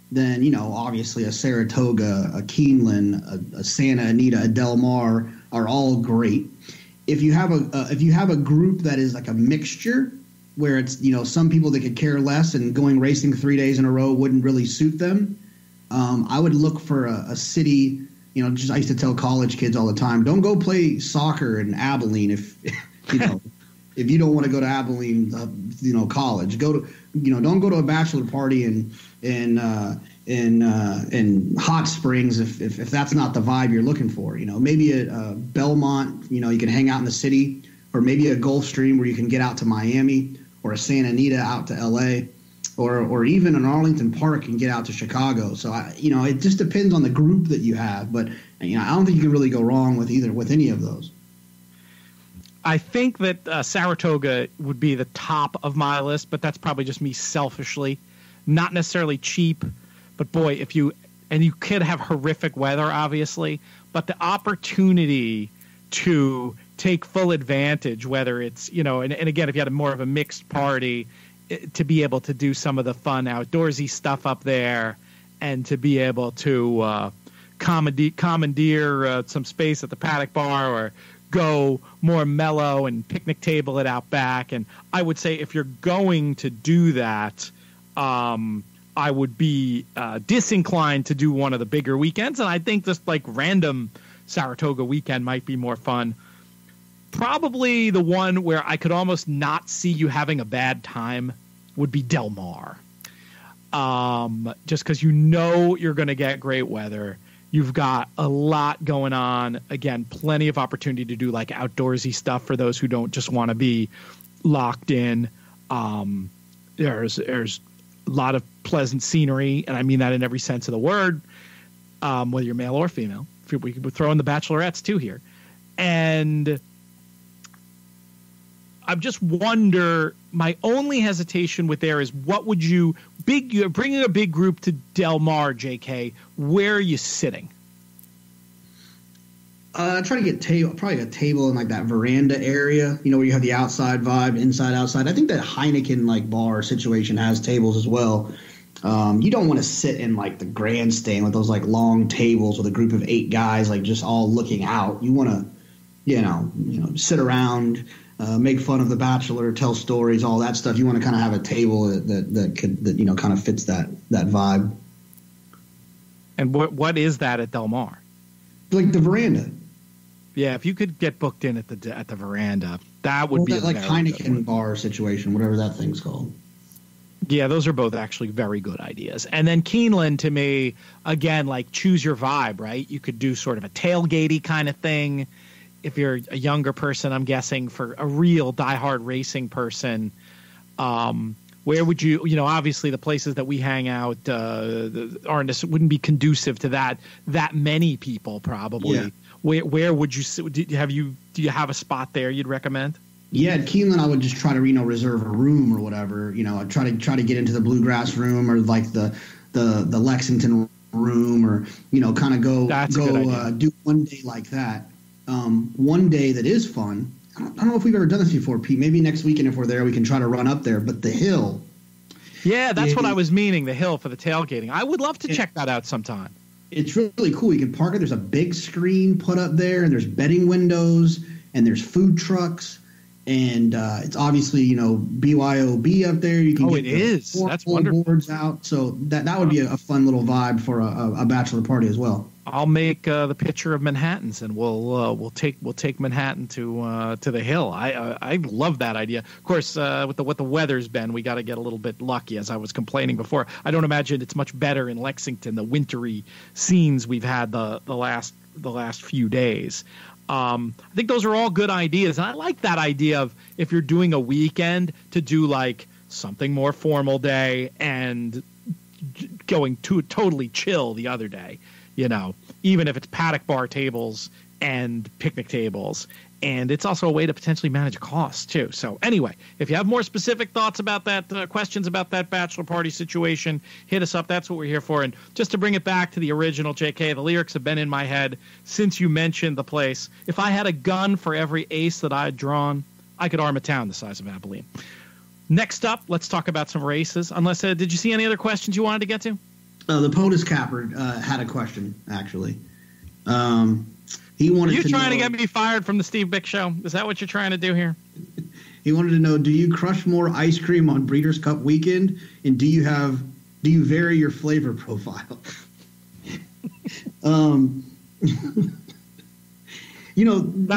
then obviously a Saratoga, a Keeneland, a Santa Anita, a Del Mar are all great. If you have a group that is like a mixture where it's some people that could care less and going racing 3 days in a row wouldn't really suit them, I would look for a city. I used to tell college kids all the time, don't go play soccer in Abilene if if you don't want to go to Abilene, college. Don't go to a bachelor party in Hot Springs if that's not the vibe you're looking for. Maybe a Belmont, you can hang out in the city, or maybe a Gulfstream where you can get out to Miami, or a Santa Anita out to LA. or even in Arlington Park and get out to Chicago. So it just depends on the group that you have, but I don't think you can really go wrong with any of those. I think that Saratoga would be the top of my list, but that's probably just me selfishly. Not necessarily cheap, but boy, you could have horrific weather, obviously, but the opportunity to take full advantage, whether it's, and again, if you had more of a mixed party, to be able to do some of the fun outdoorsy stuff up there and to be able to commandeer some space at the paddock bar or go more mellow and picnic table it out back. And I would say if you're going to do that, I would be disinclined to do one of the bigger weekends. And I think just like random Saratoga weekend might be more fun. Probably the one where I could almost not see you having a bad time would be Del Mar. Just because you're going to get great weather. You've got a lot going on. Again, plenty of opportunity to do like outdoorsy stuff for those who don't just want to be locked in. There's a lot of pleasant scenery, and I mean that in every sense of the word, whether you're male or female. We could throw in the bachelorettes too here. And I just wonder, my only hesitation with there is you're bringing a big group to Del Mar, JK, where are you sitting? Try to get probably a table in like that veranda area, where you have the outside vibe, inside, outside. I think that Heineken like bar situation has tables as well. You don't want to sit in like the grandstand with those like long tables with a group of 8 guys like just all looking out. You want to, sit around, make fun of The Bachelor, tell stories, all that stuff. You want to kind of have a table that kind of fits that vibe. And what is that at Del Mar? Like the veranda. Yeah, if you could get booked in at the veranda, that would be that, like Heineken bar situation, whatever that thing's called. Yeah, those are both actually very good ideas. And then Keeneland, to me, again, like choose your vibe, right? You could do sort of a tailgatey kind of thing. If you're a younger person, I'm guessing for a real diehard racing person, where would you, obviously the places that we hang out wouldn't be conducive to that many people probably. Yeah. Where would you, do you have a spot there you'd recommend? Yeah, at Keeneland, I would just try to reserve a room or whatever. I'd try to get into the bluegrass room or like the Lexington room, or kind of go do one day like that. One day that is fun. I don't know if we've ever done this before, Pete. Maybe next weekend if we're there, we can try to run up there. But the hill. Yeah, that's what I was meaning. The hill for the tailgating. I would love to check that out sometime. It's really cool. You can park it. There's a big screen put up there, and there's betting windows, and there's food trucks. And it's obviously, BYOB up there. You can get That's wonderful. Boards out. So that would be a fun little vibe for a bachelor party as well. I'll make the picture of Manhattans, and we'll take Manhattan to the hill. I love that idea. Of course, with what the weather's been, we got to get a little bit lucky. As I was complaining before, I don't imagine it's much better in Lexington. The wintry scenes we've had the last few days. I think those are all good ideas. And I like that idea of if you're doing a weekend to do like something more formal day and going to totally chill the other day, even if it's paddock bar tables and picnic tables. And it's also a way to potentially manage costs too. So anyway, if you have more specific thoughts about that, questions about that bachelor party situation, hit us up. That's what we're here for. And just to bring it back to the original, JK, the lyrics have been in my head since you mentioned the place. If I had a gun for every ace that I had drawn, I could arm a town the size of Abilene. Next up, let's talk about some races. Unless, did you see any other questions you wanted to get to? The POTUS capper had a question, actually. He wanted Are you trying to get me fired from the Steve Bick Show? Is that what you're trying to do here? He wanted to know, do you crush more ice cream on Breeders' Cup weekend? And do you vary your flavor profile? That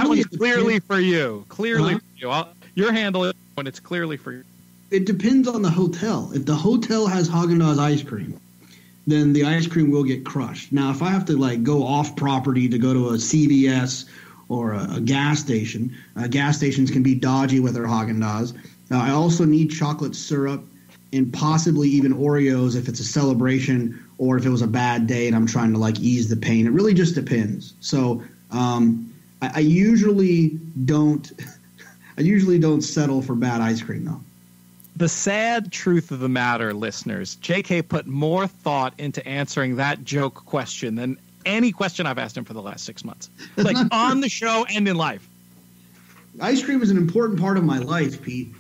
one's clearly for you. Clearly for you. Your handle is when it's clearly for you. It depends on the hotel. If the hotel has Haagen-Dazs ice cream, then the ice cream will get crushed. Now, if I have to go off property to go to a CVS or a gas station, gas stations can be dodgy with their Haagen-Dazs. I also need chocolate syrup and possibly even Oreos if it's a celebration or if it was a bad day and I'm trying to like ease the pain. It really just depends. So I usually don't settle for bad ice cream though. The sad truth of the matter, listeners, JK put more thought into answering that joke question than any question I've asked him for the last 6 months. Like on the show and in life. Ice cream is an important part of my life, Pete.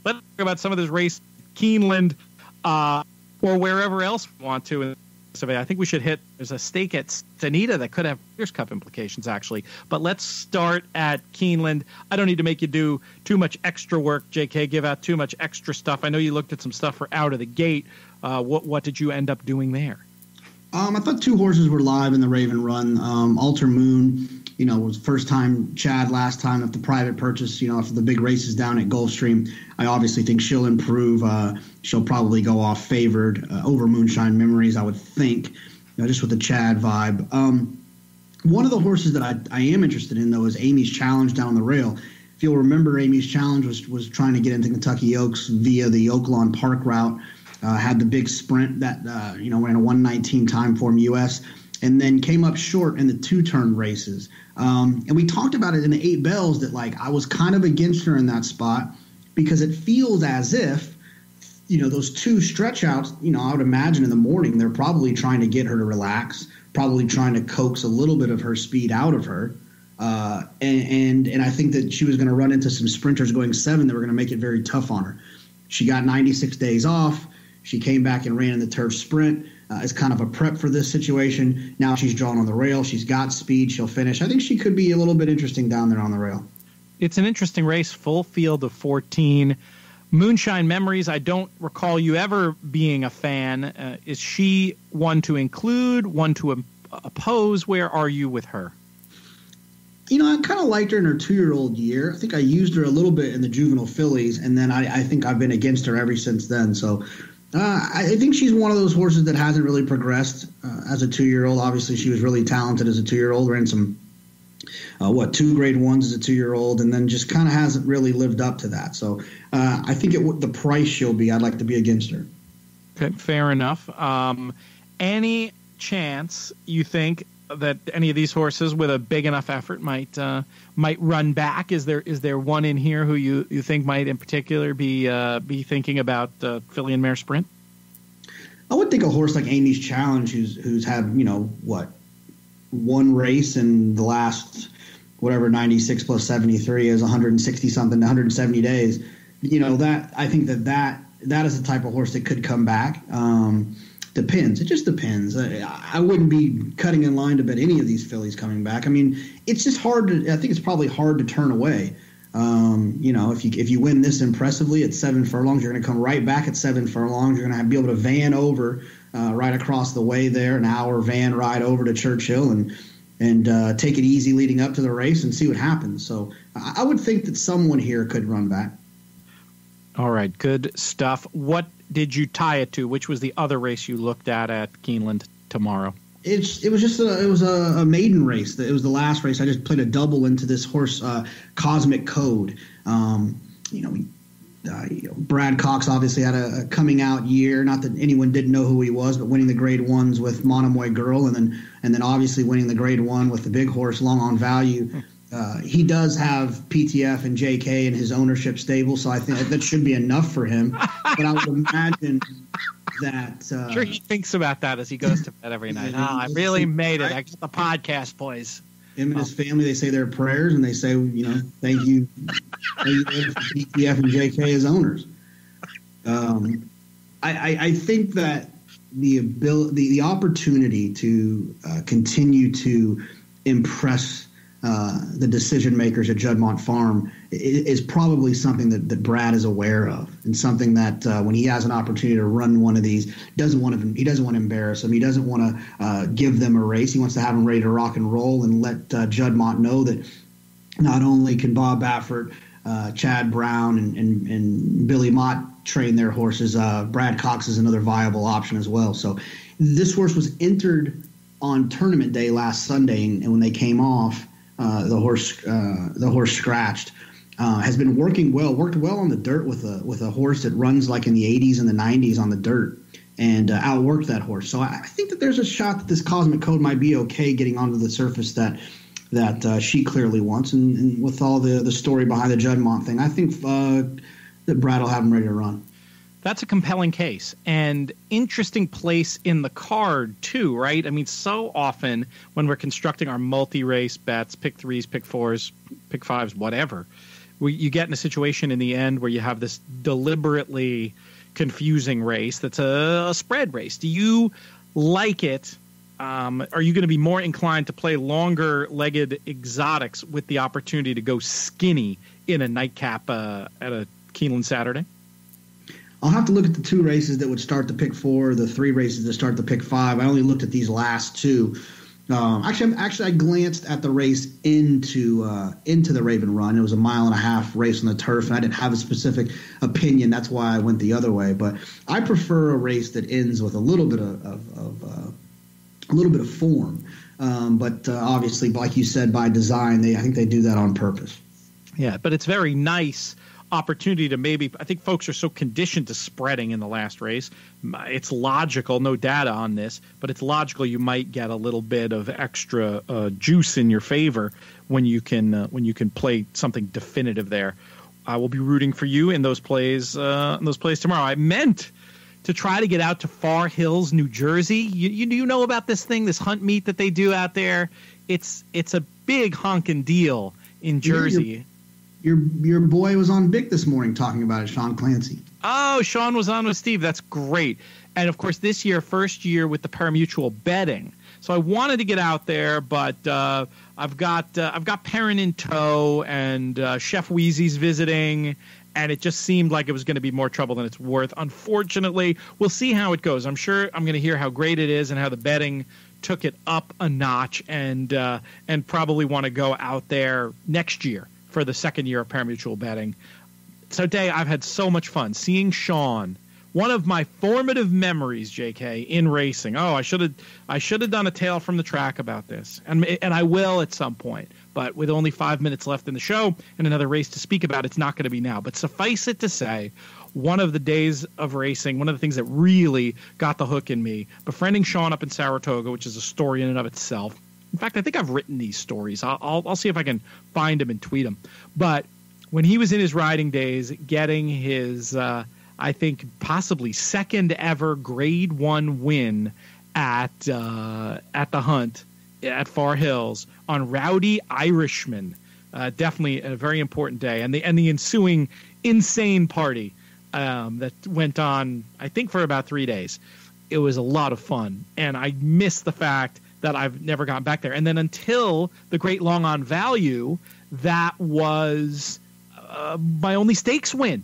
Let's talk about some of this race, Keeneland, or wherever else we want to. And I think we should hit. There's a stake at Stanita that could have Breeders' Cup implications, actually. But let's start at Keeneland. I don't need to make you do too much extra work, JK. Give out too much extra stuff. I know you looked at some stuff for out of the gate. What did you end up doing there? I thought 2 horses were live in the Raven Run. Alter Moon, was first time Chad last time after the private purchase, after the big races down at Gulfstream. I obviously think she'll improve. She'll probably go off favored over Moonshine Memories, I would think, just with the Chad vibe. One of the horses that I am interested in, though, is Amy's Challenge down the rail. If you'll remember, Amy's Challenge was trying to get into Kentucky Oaks via the Oaklawn Park route. Had the big sprint that, ran a 1:19 time form U.S., and then came up short in the 2-turn races. And we talked about it in the 8 Bells that, I was kind of against her in that spot because it feels as if, those 2 stretch outs, I would imagine in the morning they're probably trying to get her to relax, probably trying to coax a little bit of her speed out of her. And I think that she was going to run into some sprinters going 7 that were going to make it very tough on her. She got 96 days off. She came back and ran in the turf sprint as kind of a prep for this situation. Now she's drawn on the rail. She's got speed. She'll finish. I think she could be a little bit interesting down there on the rail. It's an interesting race, full field of 14. Moonshine Memories, I don't recall you ever being a fan. Is she one to include, one to oppose? Where are you with her? I kind of liked her in her 2-year-old year. I think I used her a little bit in the juvenile fillies, and then I think I've been against her ever since then. So I think she's one of those horses that hasn't really progressed as a 2-year-old. Obviously, she was really talented as a 2-year-old. Ran some, 2 grade 1s as a 2-year-old, and then just kind of hasn't really lived up to that. So I think the price she'll be, I'd like to be against her. Okay, fair enough. Any chance you think that any of these horses with a big enough effort might run back? Is there one in here who you think might in particular be thinking about filly and mare sprint? I would think a horse like Amy's Challenge, who's had one race in the last 96 plus 73 is 160 something, 170 days. I think that is the type of horse that could come back. Depends. It just depends. I wouldn't be cutting in line to bet any of these fillies coming back. I mean, it's just hard to. I think it's probably hard to turn away. If you win this impressively at 7 furlongs, you're going to come right back at 7 furlongs. You're going to be able to van over right across the way there, an hour van ride over to Churchill, and take it easy leading up to the race and see what happens. So I would think that someone here could run back. All right, good stuff. What did you tie it to? Which was the other race you looked at Keeneland tomorrow? It was just a maiden race. It was the last race. I just played a double into this horse, Cosmic Code. Brad Cox obviously had a coming out year. Not that anyone didn't know who he was, but winning the Grade 1s with Monomoy Girl, and then obviously winning the Grade 1 with the big horse Long on Value. He does have PTF and JK in his ownership stable, so I think that should be enough for him. But I would imagine that. I'm sure he thinks about that as he goes to bed every night. I really made it. I got the podcast, boys. Him and his family, they say their prayers and they say, thank you for PTF and JK as owners. I think that the opportunity to continue to impress the decision makers at Juddmonte Farm is probably something that Brad is aware of, and something that when he has an opportunity to run one of these, he doesn't want to embarrass them. He doesn't want to give them a race. He wants to have them ready to rock and roll and let Juddmonte know that not only can Bob Baffert, Chad Brown, and Billy Mott train their horses, Brad Cox is another viable option as well. So this horse was entered on tournament day last Sunday, and when they came off, the horse scratched. has been worked well on the dirt with a horse that runs like in the 80s and the 90s on the dirt, and outworked that horse. So I think that there's a shot that this Cosmic Code might be okay getting onto the surface that she clearly wants. And with all the story behind the Juddmonte thing, I think that Brad will have him ready to run. That's a compelling case and interesting place in the card too, right? I mean, so often when we're constructing our multi-race bets, pick threes, pick fours, pick fives, whatever, you get in a situation in the end where you have this deliberately confusing race that's a spread race. Do you like it? Are you going to be more inclined to play longer-legged exotics with the opportunity to go skinny in a nightcap at a Keeneland Saturday? I'll have to look at the 2 races that would start the pick 4, the 3 races that start the pick 5. I only looked at these last 2. Actually, I glanced at the race into the Raven Run. It was a 1.5-mile race on the turf, and I didn't have a specific opinion. That's why I went the other way. But I prefer a race that ends with a little bit of form. But obviously, like you said, by design, I think they do that on purpose. Yeah, but it's very nice opportunity to I think folks are so conditioned to spreading in the last race. It's logical, no data on this, but it's logical you might get a little bit of extra juice in your favor when you can play something definitive there. I will be rooting for you in those plays tomorrow. I meant to try to get out to Far Hills, New Jersey. You know about this thing, this hunt meet that they do out there? It's a big honkin' deal in Jersey. Your boy was on Big this morning talking about it, Sean Clancy. Oh, Sean was on with Steve. That's great. And, of course, this year, first year with the parimutuel betting. So I wanted to get out there, but I've got Perrin in tow, and Chef Wheezy's visiting, and it just seemed like it was going to be more trouble than it's worth. Unfortunately, we'll see how it goes. I'm sure I'm going to hear how great it is and how the betting took it up a notch, and probably want to go out there next year for the second year of parimutuel betting. So, Dave, I've had so much fun seeing Sean. One of my formative memories, JK, in racing. Oh, I should have done a tale from the track about this, and I will at some point. But with only 5 minutes left in the show and another race to speak about, it's not going to be now. But suffice it to say, one of the days of racing, one of the things that really got the hook in me, befriending Sean up in Saratoga, which is a story in and of itself. In fact, I think I've written these stories. I'll see if I can find them and tweet them. But when he was in his riding days, getting his, I think, possibly second ever Grade 1 win at the hunt at Far Hills on Rowdy Irishman, definitely a very important day, and the ensuing insane party that went on, I think, for about 3 days. It was a lot of fun, and I miss the fact that I've never gotten back there. And then until the Great Long on Value, that was my only stakes win.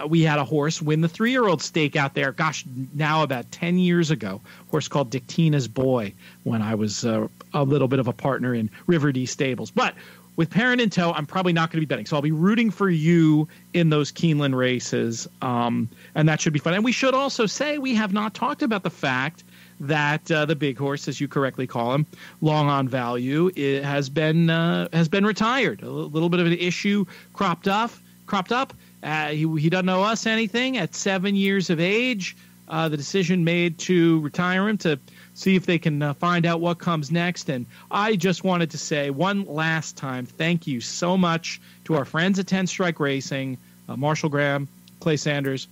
We had a horse win the 3-year-old stake out there, gosh, now about 10 years ago, a horse called Dictina's Boy, when I was a little bit of a partner in River D Stables. But with Perrin in tow, I'm probably not going to be betting. So I'll be rooting for you in those Keeneland races, and that should be fun. And we should also say we have not talked about the fact that the big horse, as you correctly call him, Long on Value, has been retired. A little bit of an issue cropped up. He doesn't owe us anything. At 7 years of age, the decision made to retire him to see if they can find out what comes next. And I just wanted to say one last time, thank you so much to our friends at 10 Strike Racing, Marshall Graham, Clay Sanders,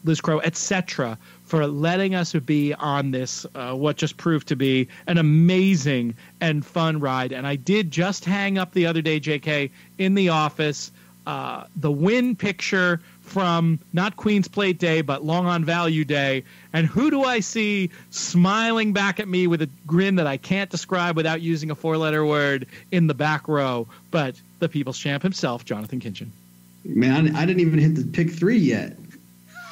Liz Crow, etc., for letting us be on this, what just proved to be an amazing and fun ride. And I did just hang up the other day, JK, in the office, the win picture from not Queen's Plate Day, but Long on Value Day. And who do I see smiling back at me with a grin that I can't describe without using a 4-letter word in the back row, but the People's Champ himself, Jonathan Kinchin. Man, I didn't even hit the pick 3 yet.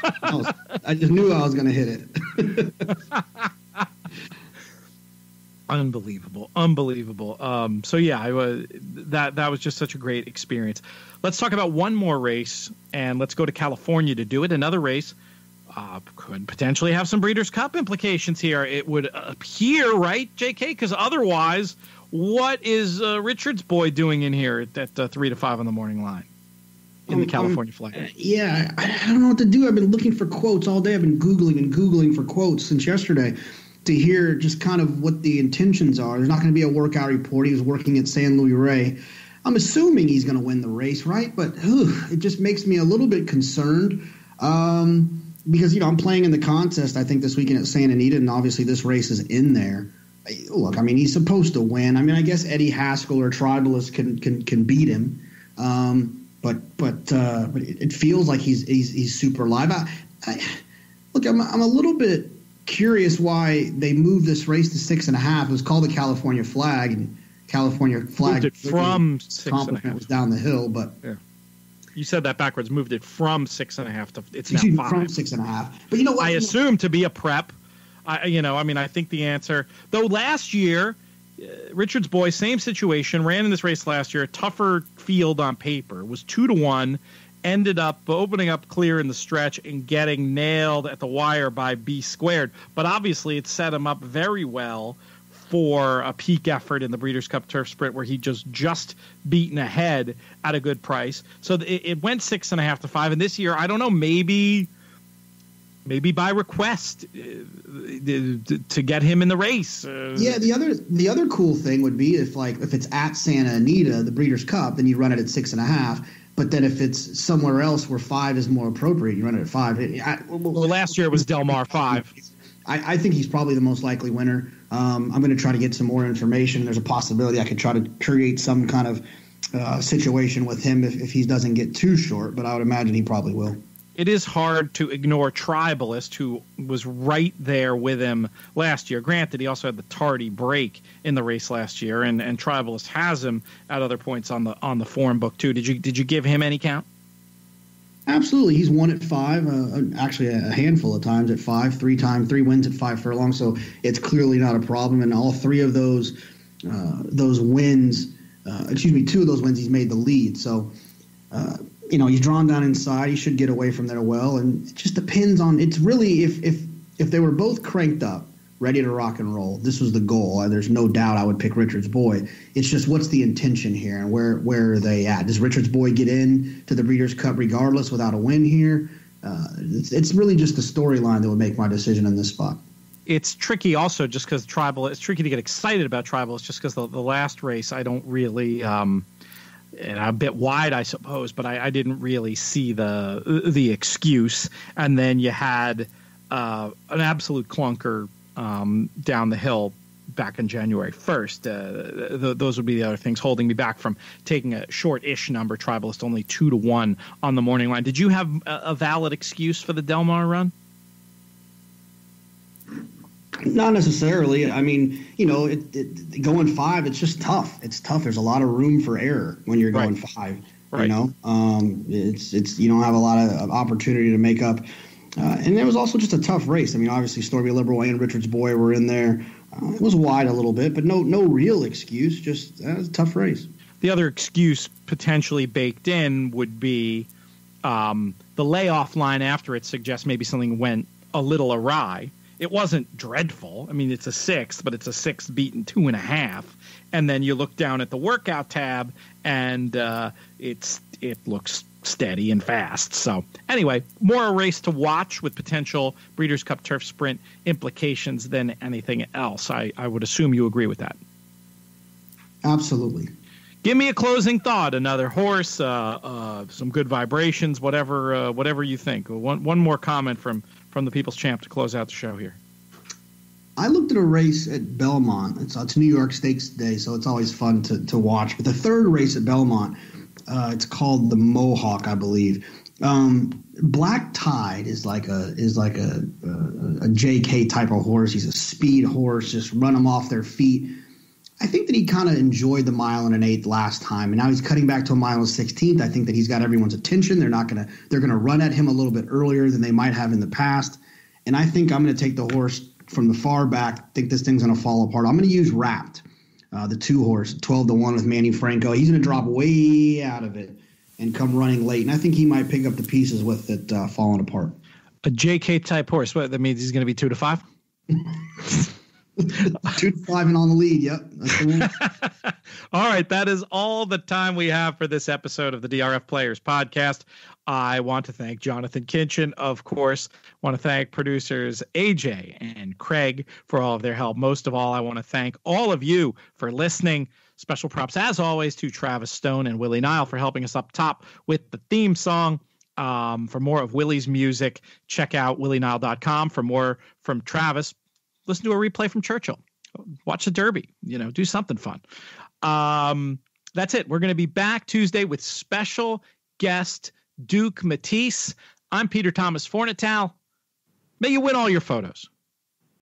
I just knew I was going to hit it. Unbelievable. So yeah, that was just such a great experience. Let's talk about one more race, and let's go to California to do it. Another race could potentially have some Breeders' Cup implications here. It would appear, right, JK? Because otherwise, What is Richard's boy doing in here at 3 to 5 on the morning line in the California flag? Yeah, I don't know what to do. I've been looking for quotes all day. I've been Googling for quotes since yesterday to hear just kind of what the intentions are. There's not going to be a workout report. He was working at San Luis Rey. I'm assuming he's going to win the race, right? But it just makes me a little bit concerned because, I'm playing in the contest, I think, this weekend at Santa Anita, and obviously this race is in there. Look, I mean, he's supposed to win. I mean, I guess Eddie Haskell or Tribalist can beat him, but it feels like he's super live. Look, I'm a little bit curious why they moved this race to 6.5. It was called the California Flag, and California Flag moved it from 6.5. Was down the hill, but yeah. You said that backwards. Moved it from 6.5 to it's now 5. From 6.5. But you know what? I assume to be a prep. I think the answer, though last year, Richard's boy, same situation, ran in this race last year, a tougher field on paper, was 2-1, ended up opening up clear in the stretch and getting nailed at the wire by B Squared. But obviously it set him up very well for a peak effort in the Breeders' Cup Turf Sprint where he just beaten ahead at a good price. So it went 6.5 to 5. And this year, I don't know, maybe by request to get him in the race. Yeah, the other cool thing would be if it's at Santa Anita, the Breeders' Cup, then you run it at 6.5. But then if it's somewhere else where 5 is more appropriate, you run it at 5. Last year it was Del Mar 5. I think he's probably the most likely winner. I'm going to try to get some more information. There's a possibility I could try to create some kind of situation with him if he doesn't get too short, but I would imagine he probably will. It is hard to ignore Tribalist, who was right there with him last year. Granted, he also had the tardy break in the race last year, and Tribalist has him at other points on the form book too. Did you give him any count? Absolutely, he's won at 5. Actually, a handful of times at 5. 3 wins at 5 furlongs. So it's clearly not a problem. And all 3 of those wins, 2 of those wins, he's made the lead. So. He's drawn down inside. He should get away from there well, and it just depends on. It's really if they were both cranked up, ready to rock and roll. This was the goal. There's no doubt I would pick Richard's boy. It's just what's the intention here and where are they at? Does Richard's boy get in to the Breeders' Cup regardless without a win here? It's really just the storyline that would make my decision in this spot. It's tricky also just because it's tricky to get excited about Tribal. It's just because the last race I don't really. And a bit wide, I suppose, but I didn't really see the excuse. And then you had an absolute clunker down the hill back in January 1st. Those would be the other things holding me back from taking a short-ish number. Tribalist only 2-1 on the morning line. Did you have a valid excuse for the Del Mar run? Not necessarily. I mean, going 5, it's just tough. It's tough. There's a lot of room for error when you're going 5. Right. It's you don't have a lot of opportunity to make up. And it was also just a tough race. I mean, obviously, Stormy Liberal and Richard's boy were in there. It was wide a little bit, but no real excuse. Just it was a tough race. The other excuse potentially baked in would be the layoff line after it suggests maybe something went a little awry. It wasn't dreadful. I mean, it's a 6th, but it's a 6th beaten 2.5. And then you look down at the workout tab, and it looks steady and fast. So anyway, more a race to watch with potential Breeders' Cup Turf Sprint implications than anything else. I would assume you agree with that. Absolutely. Give me a closing thought. Another horse, some good vibrations, whatever you think. One more comment from the People's Champ to close out the show here. I looked at a race at Belmont. It's New York Stakes Day, so it's always fun to watch. But the third race at Belmont, it's called the Mohawk, I believe. Black Tide is like a JK type of horse. He's a speed horse, just run them off their feet. I think that he kind of enjoyed the 1 1/8 last time, and now he's cutting back to a 1 16th. I think that he's got everyone's attention. They're gonna run at him a little bit earlier than they might have in the past, and I think I'm going to take the horse from the far back. I think this thing's going to fall apart. I'm going to use Wrapped, the 2 horse, 12-1 with Manny Franco. He's going to drop way out of it and come running late, and I think he might pick up the pieces with it falling apart. A JK type horse. What that means? He's going to be 2 to 5. 2-5 and on the lead. Yep. That's the one. All right. That is all the time we have for this episode of the DRF Players Podcast. I want to thank Jonathan Kinchin, of course. Want to thank producers AJ and Craig for all of their help. Most of all, I want to thank all of you for listening. Special props, as always, to Travis Stone and Willie Nile for helping us up top with the theme song. For more of Willie's music, check out willienile.com. For more from Travis, listen to a replay from Churchill. Watch the Derby. Do something fun. That's it. We're going to be back Tuesday with special guest Duke Matisse. I'm Peter Thomas Fornatale. May you win all your photos.